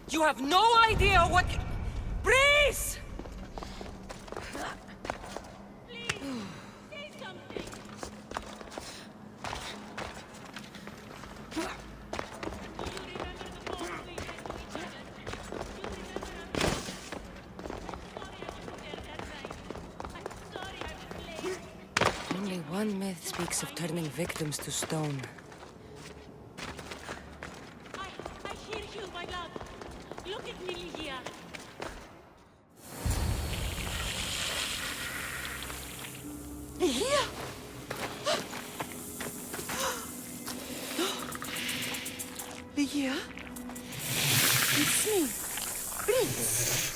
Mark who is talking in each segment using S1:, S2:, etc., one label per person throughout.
S1: You have no idea what... Breeze! Only one myth speaks of turning victims to stone.
S2: I hear you, my love. Look at me, Ligia.
S1: Ligia? Ligia? It's me, Prince.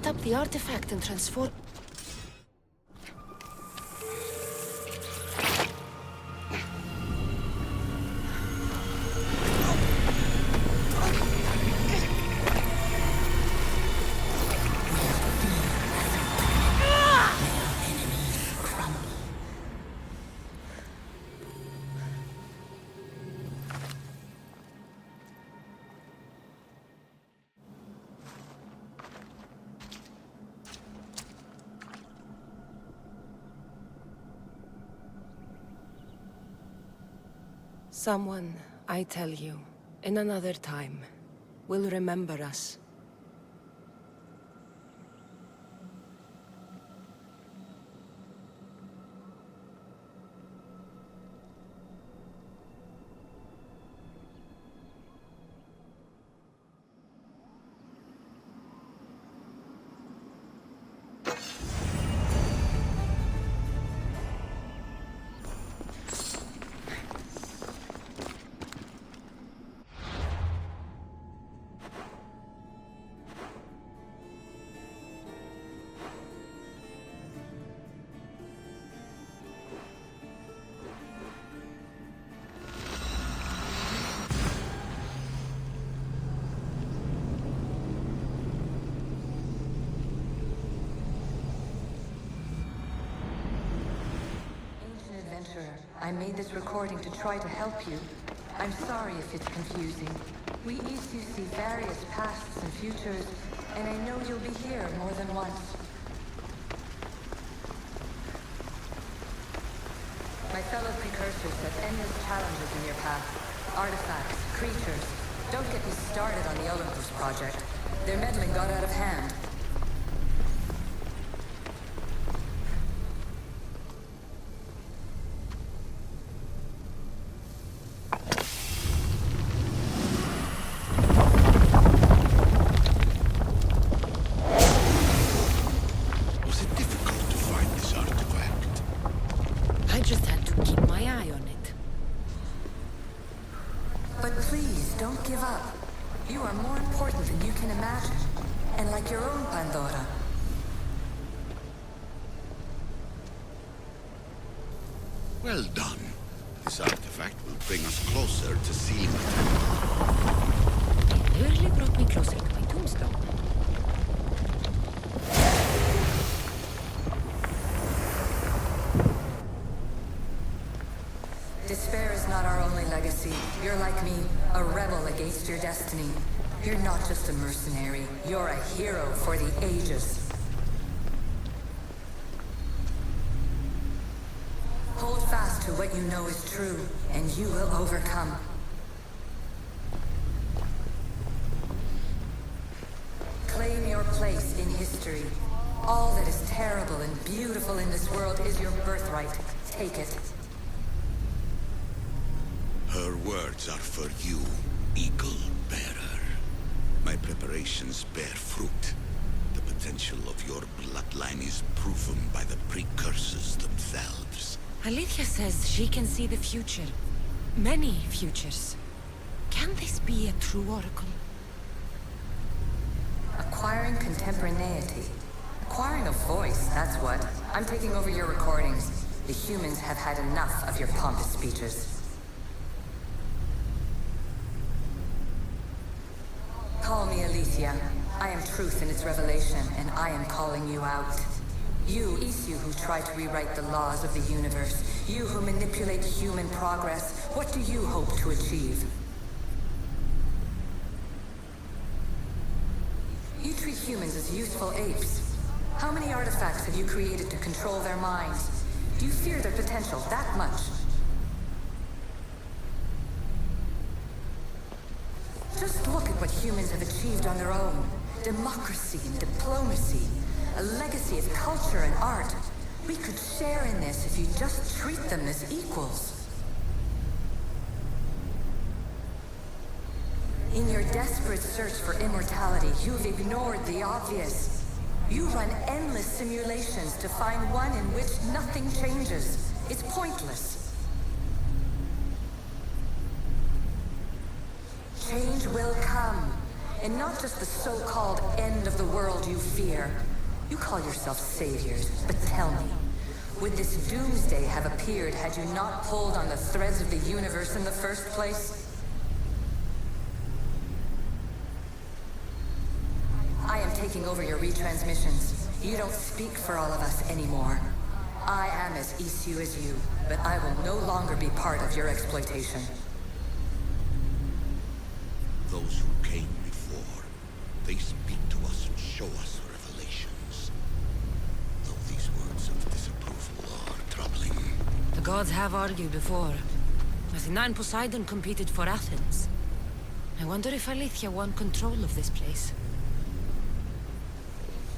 S1: lift up the artifact and transform... Someone, I tell you, in another time, will remember us.
S3: I made this recording to try to help you. I'm sorry if it's confusing. We East you see various pasts and futures, and I know you'll be here more than once. My fellow precursors have endless challenges in your path. Artifacts, creatures. Don't get me started on the Olympus project. Their meddling got out of hand.
S4: Well done. This artifact will bring us closer to seeing it.
S1: It nearly brought me closer to my tombstone.
S3: Despair is not our only legacy. You're like me, a rebel against your destiny. You're not just a mercenary, you're a hero for the ages. Hold fast to what you know is true, and you will overcome. Claim your place in history. All that is terrible and beautiful in this world is your birthright. Take it.
S4: Her words are for you, Eagle Bearer. My preparations bear fruit. The potential of your bloodline is proven by the precursors themselves.
S1: Alethea says she can see the future. Many futures. Can this be a true oracle?
S3: Acquiring contemporaneity. Acquiring a voice, that's what. I'm taking over your recordings. The humans have had enough of your pompous speeches. Call me Alethea. I am truth in its revelation, and I am calling you out. You, Isu, who try to rewrite the laws of the universe. You who manipulate human progress. What do you hope to achieve? You treat humans as useful apes. How many artifacts have you created to control their minds? Do you fear their potential that much? Just look at what humans have achieved on their own. Democracy and diplomacy. A legacy of culture and art. We could share in this if you just treat them as equals. In your desperate search for immortality, you've ignored the obvious. You run endless simulations to find one in which nothing changes. It's pointless. Change will come. and not just the so-called end of the world you fear. You call yourself saviors, but tell me, would this doomsday have appeared had you not pulled on the threads of the universe in the first place? I am taking over your retransmissions. You don't speak for all of us anymore. I am as Isu as you, but I will no longer be part of your exploitation.
S4: Those who came before, they speak to us and show us revelations. Though these words of disapproval are troubling.
S1: The gods have argued before. Athena and Poseidon competed for Athens. I wonder if Alethea won control of this place.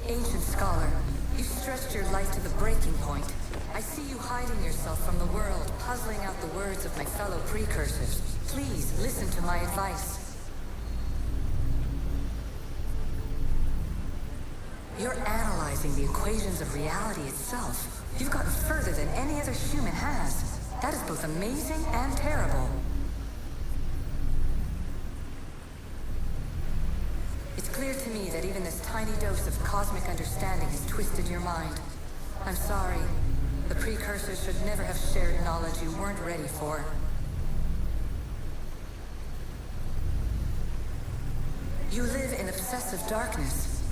S3: Ancient scholar, you stretched your life to the breaking point. I see you hiding yourself from the world, puzzling out the words of my fellow precursors. Please, listen to my advice. You're analyzing the equations of reality itself. You've gotten further than any other human has. That is both amazing and terrible. It's clear to me that even this tiny dose of cosmic understanding has twisted your mind. I'm sorry. The precursors should never have shared knowledge you weren't ready for. You live in obsessive darkness.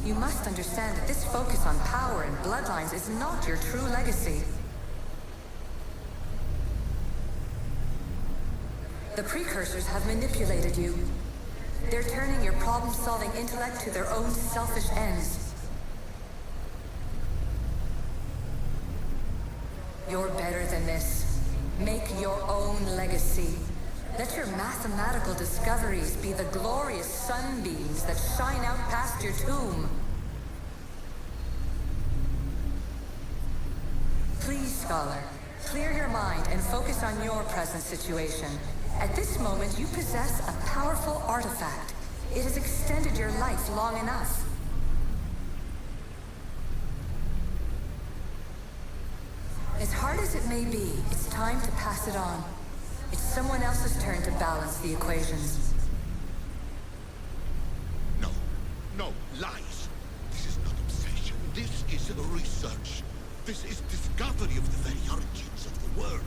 S3: You must understand that this focus on power and bloodlines is not your true legacy. The precursors have manipulated you. They're turning your problem-solving intellect to their own selfish ends. You're better than this. Make your own legacy. Let your mathematical discoveries be the glorious sunbeams that shine out past your tomb. Please, scholar, clear your mind and focus on your present situation. At this moment, you possess a powerful artifact. It has extended your life long enough. As hard as it may be, it's time to pass it on. It's someone else's turn to balance the equations.
S4: No, no, lies. This is not obsession. This is research. This is discovery of the very origins of the world.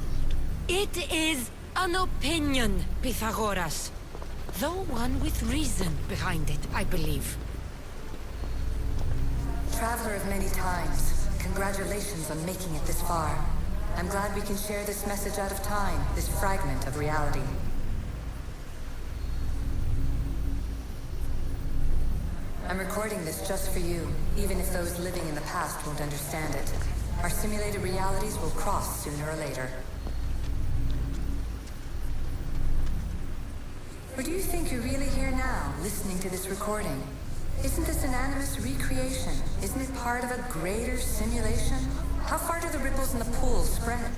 S1: It is an opinion, Pythagoras. Though one with reason behind it, I believe.
S3: Traveler of many times, congratulations on making it this far. I'm glad we can share this message out of time, this fragment of reality. I'm recording this just for you, even if those living in the past won't understand it. Our simulated realities will cross sooner or later. Or do you think you're really here now, listening to this recording? Isn't this an animus recreation? Isn't it part of a greater simulation? How far do the ripples in the pool spread?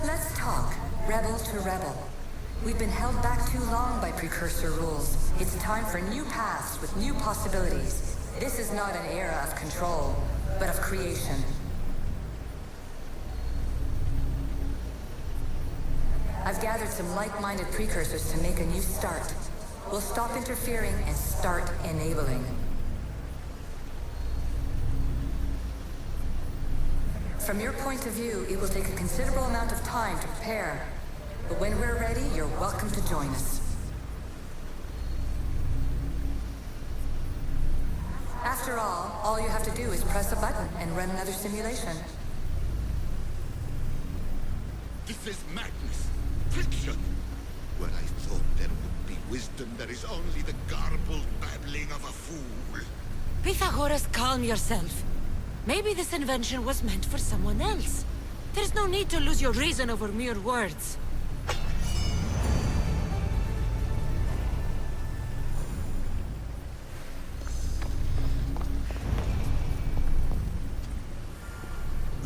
S3: Let's talk, rebel to rebel. We've been held back too long by precursor rules. It's time for new paths with new possibilities. This is not an era of control, but of creation. I've gathered some like-minded precursors to make a new start. We'll stop interfering and start enabling. From your point of view, it will take a considerable amount of time to prepare. But when we're ready, you're welcome to join us. After all you have to do is press a button and run another simulation.
S4: This is madness. Fiction. Where I thought there would be wisdom, there is only the garbled babbling of a fool.
S1: Pythagoras, calm yourself. Maybe this invention was meant for someone else. There's no need to lose your reason over mere words.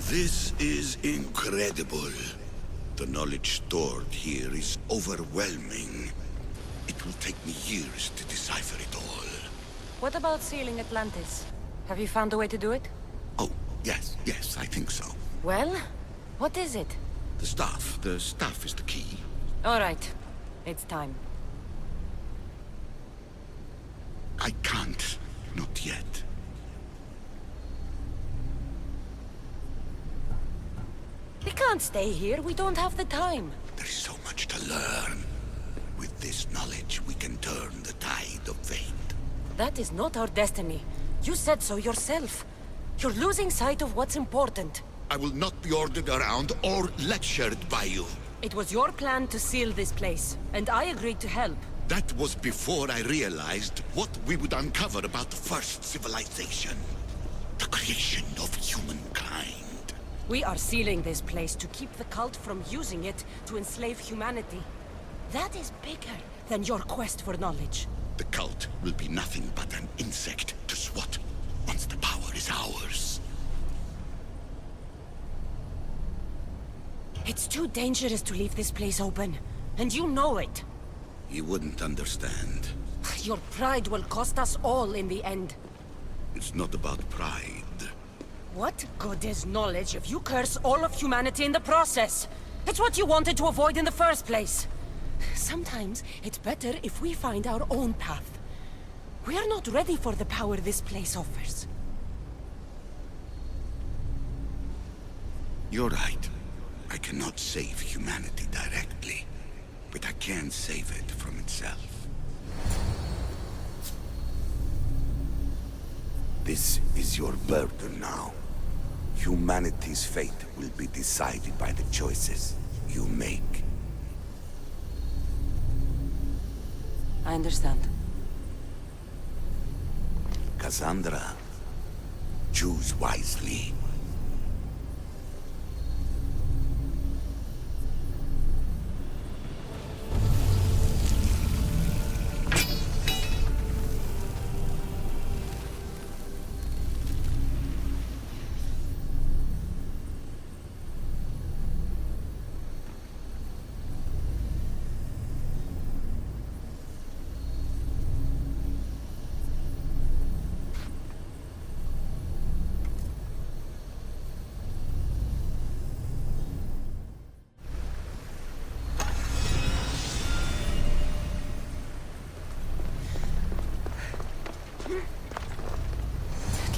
S4: This is incredible. The knowledge stored here is overwhelming. It will take me years to decipher it all.
S1: What about sealing Atlantis? Have you found a way to do it?
S4: Oh, yes, I think so.
S1: Well, what is it?
S4: The staff is the key.
S1: All right. It's time.
S4: I can't. Not yet.
S1: We can't stay here. We don't have the time.
S4: There's so much to learn. With this knowledge, we can turn the tide of fate.
S1: That is not our destiny. You said so yourself. You're losing sight of what's important.
S4: I will not be ordered around or lectured by you.
S1: It was your plan to seal this place, and I agreed to help.
S4: That was before I realized what we would uncover about the first civilization. The creation of humankind.
S1: We are sealing this place to keep the cult from using it to enslave humanity. That is bigger than your quest for knowledge.
S4: The cult will be nothing but an insect to swat once the power is ours.
S1: It's too dangerous to leave this place open, and you know it.
S4: You wouldn't understand.
S1: Your pride will cost us all in the end.
S4: It's not about pride.
S1: What good is knowledge if you curse all of humanity in the process? It's what you wanted to avoid in the first place. Sometimes it's better if we find our own path. We are not ready for the power this place offers.
S4: You're right. I cannot save humanity directly, but I can save it from itself. This is your burden now. Humanity's fate will be decided by the choices you make.
S1: I understand.
S4: Cassandra, choose wisely.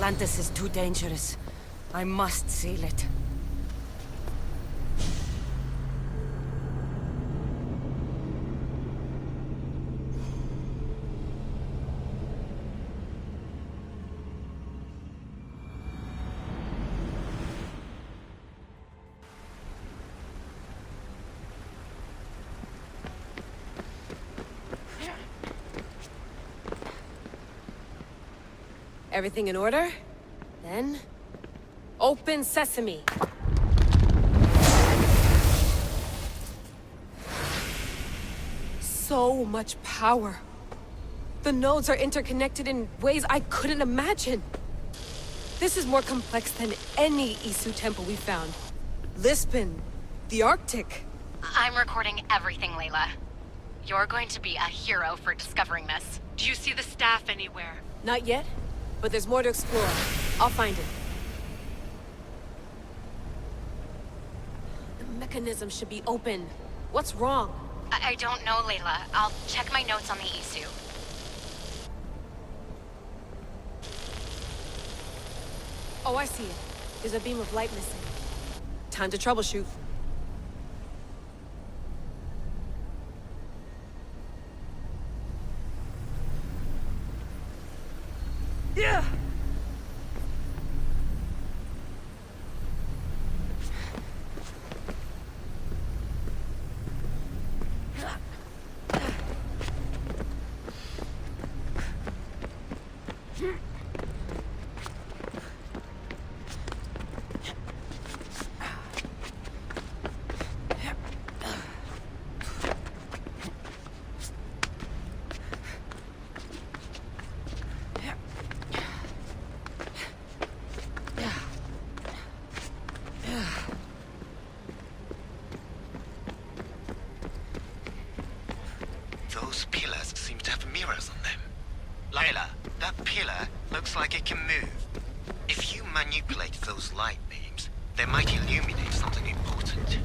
S1: Atlantis is too dangerous. I must seal it. Everything in order? Then... open sesame! So much power. The nodes are interconnected in ways I couldn't imagine. This is more complex than any Isu temple we found. Lisbon, the Arctic.
S5: I'm recording everything, Layla. You're going to be a hero for discovering this.
S2: Do you see the staff anywhere?
S1: Not yet, but there's more to explore. I'll find it. The mechanism should be open. What's wrong?
S5: I don't know, Layla. I'll check my notes on the Isu.
S1: Oh, I see it. There's a beam of light missing. Time to troubleshoot. Yeah!
S6: Those pillars seem to have mirrors on them. Layla, that pillar looks like it can move. If you manipulate those light beams, they might illuminate something important.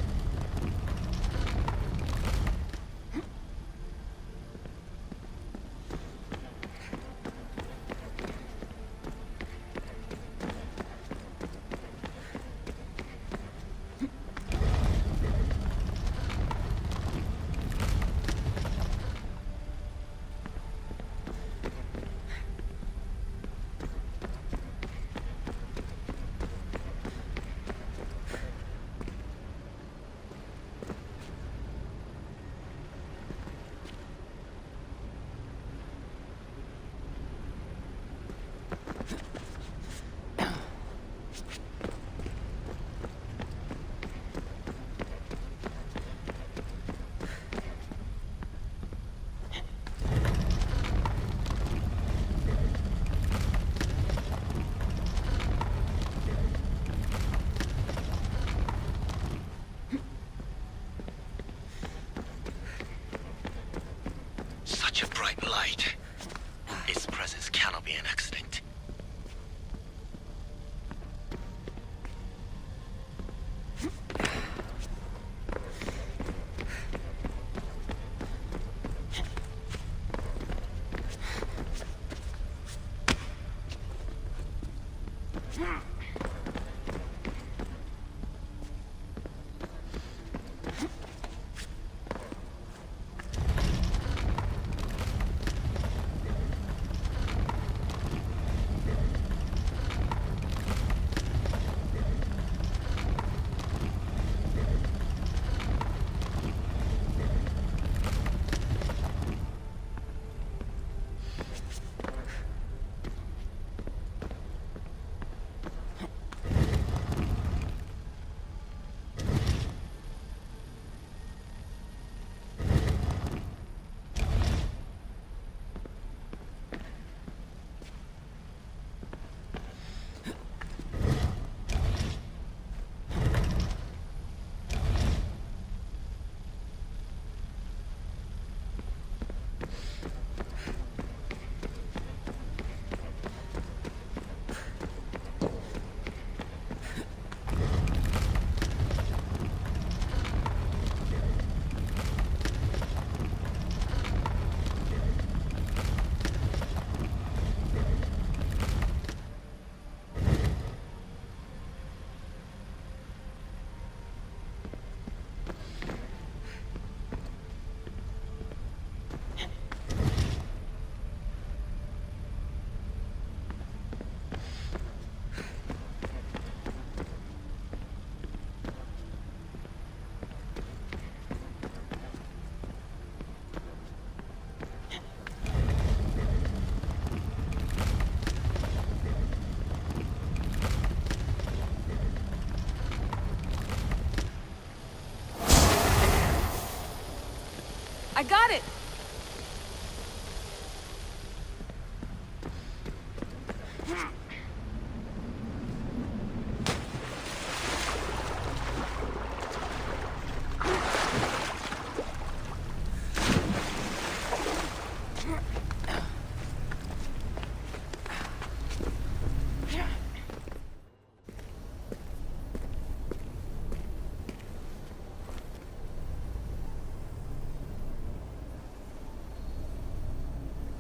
S7: I got it!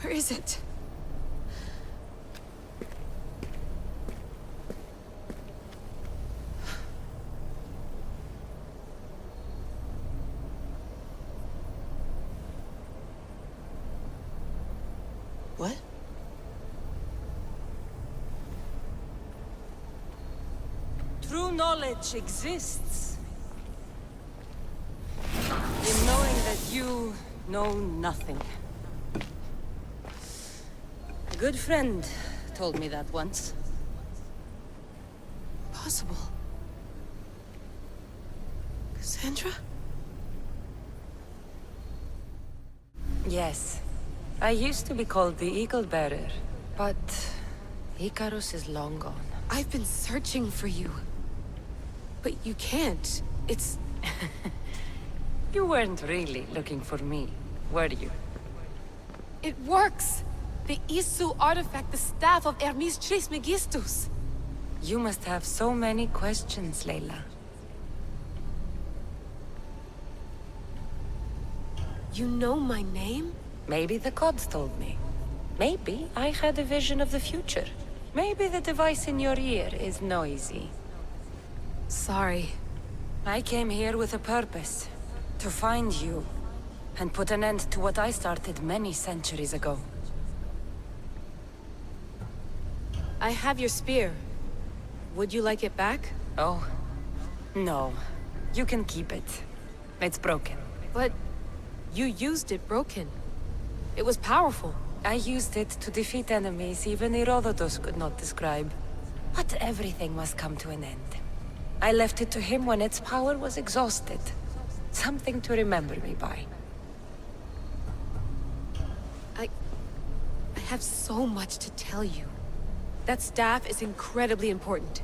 S1: Where is it? What? True knowledge exists in knowing that you know nothing. A good friend told me that once. Possible. Cassandra? Yes. I used to be called the Eagle Bearer, but Icarus is long gone.
S7: I've been searching for you. But you can't. It's...
S1: You weren't really looking for me, were you?
S7: It works! The Isu artifact, the staff of Hermes Trismegistus.
S1: You must have so many questions, Layla.
S7: You know my name?
S1: Maybe the gods told me. Maybe I had a vision of the future. Maybe the device in your ear is noisy.
S7: Sorry.
S1: I came here with a purpose. To find you. And put an end to what I started many centuries ago.
S7: I have your spear. Would you like it back?
S1: Oh. No. You can keep it. It's broken.
S7: But... you used it broken. It was powerful.
S1: I used it to defeat enemies even Herodotus could not describe. But everything must come to an end. I left it to him when its power was exhausted. Something to remember me by.
S7: I have so much to tell you. That staff is incredibly important.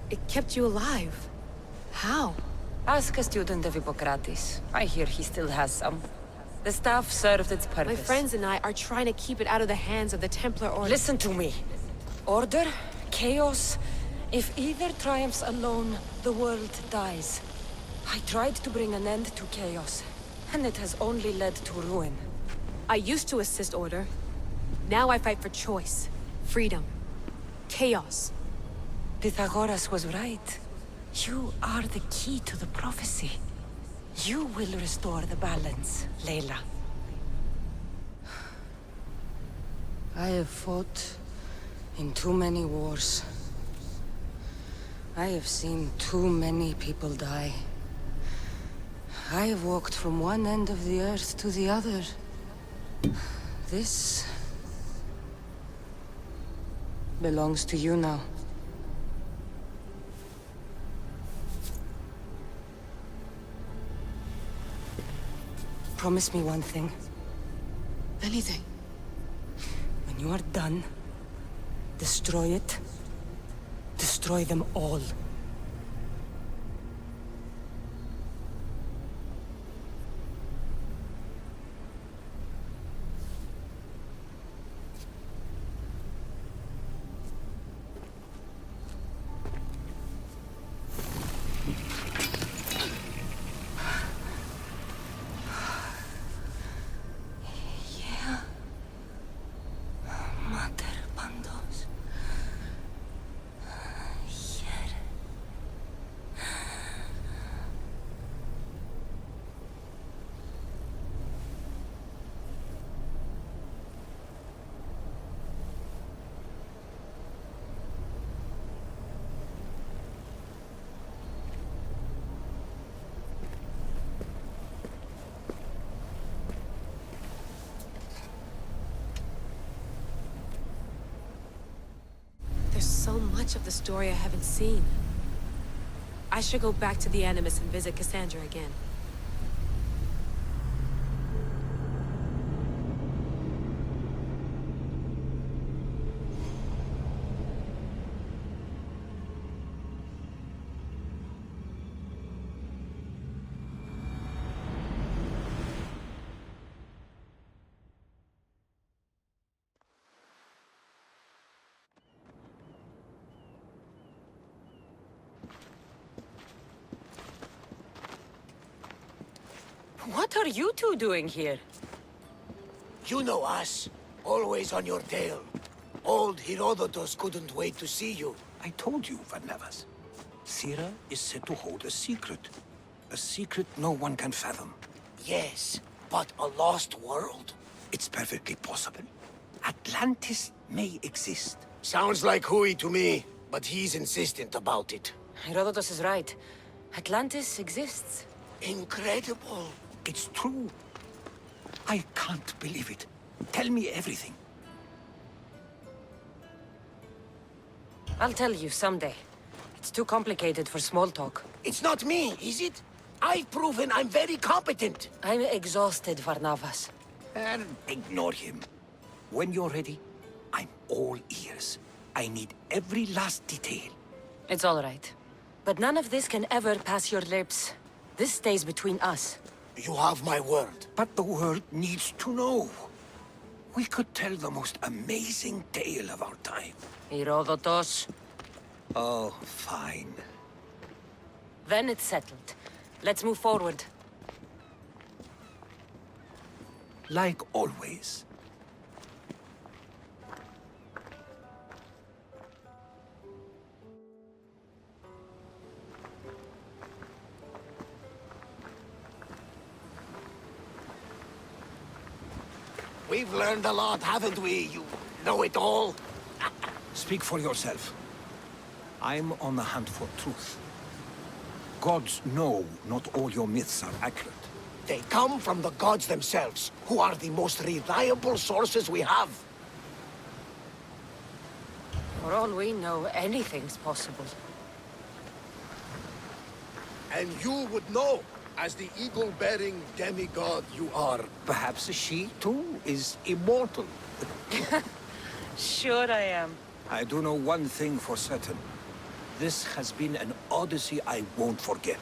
S7: It kept you alive. How?
S1: Ask a student of Hippocrates. I hear he still has some. The staff served its purpose.
S7: My friends and I are trying to keep it out of the hands of the Templar Order.
S1: Listen to me. Order, chaos. If either triumphs alone, the world dies. I tried to bring an end to chaos, and it has only led to ruin.
S7: I used to assist Order. Now I fight for choice, freedom, chaos.
S1: Pythagoras was right. You are the key to the prophecy. You will restore the balance, Layla. I have fought in too many wars. I have seen too many people die. I have walked from one end of the earth to the other. This belongs to you now. Promise me one thing.
S7: Anything.
S1: When you are done, destroy it. Destroy them all.
S7: There's so much of the story I haven't seen. I should go back to the Animus and visit Cassandra again.
S1: What are you two doing here?
S8: You know us. Always on your tail. Old Herodotus couldn't wait to see you.
S9: I told you, Varnavas. Sira is said to hold a secret. A secret no one can fathom.
S8: Yes, but a lost world?
S9: It's perfectly possible. Atlantis may exist.
S8: Sounds like Hui to me, but he's insistent about it.
S1: Herodotus is right. Atlantis exists.
S8: Incredible.
S9: It's true. I can't believe it. Tell me everything.
S1: I'll tell you someday. It's too complicated for small talk.
S8: It's not me, is it? I've proven I'm very competent.
S1: I'm exhausted, Varnavas.
S9: And ignore him. When you're ready, I'm all ears. I need every last detail.
S1: It's all right. But none of this can ever pass your lips. This stays between us.
S8: You have my word.
S9: But the world needs to know. We could tell the most amazing tale of our time.
S1: Herodotus.
S9: Oh, fine.
S1: Then it's settled. Let's move forward.
S9: Like always.
S8: We've learned a lot, haven't we, you know-it-all?
S9: Speak for yourself. I'm on the hunt for truth. Gods know not all your myths are accurate.
S8: They come from the gods themselves, who are the most reliable sources we have.
S1: For all we know, anything's possible.
S8: And you would know, as the eagle-bearing demigod you are.
S9: Perhaps she, too, is immortal.
S1: Sure I am.
S9: I do know one thing for certain. This has been an odyssey I won't forget.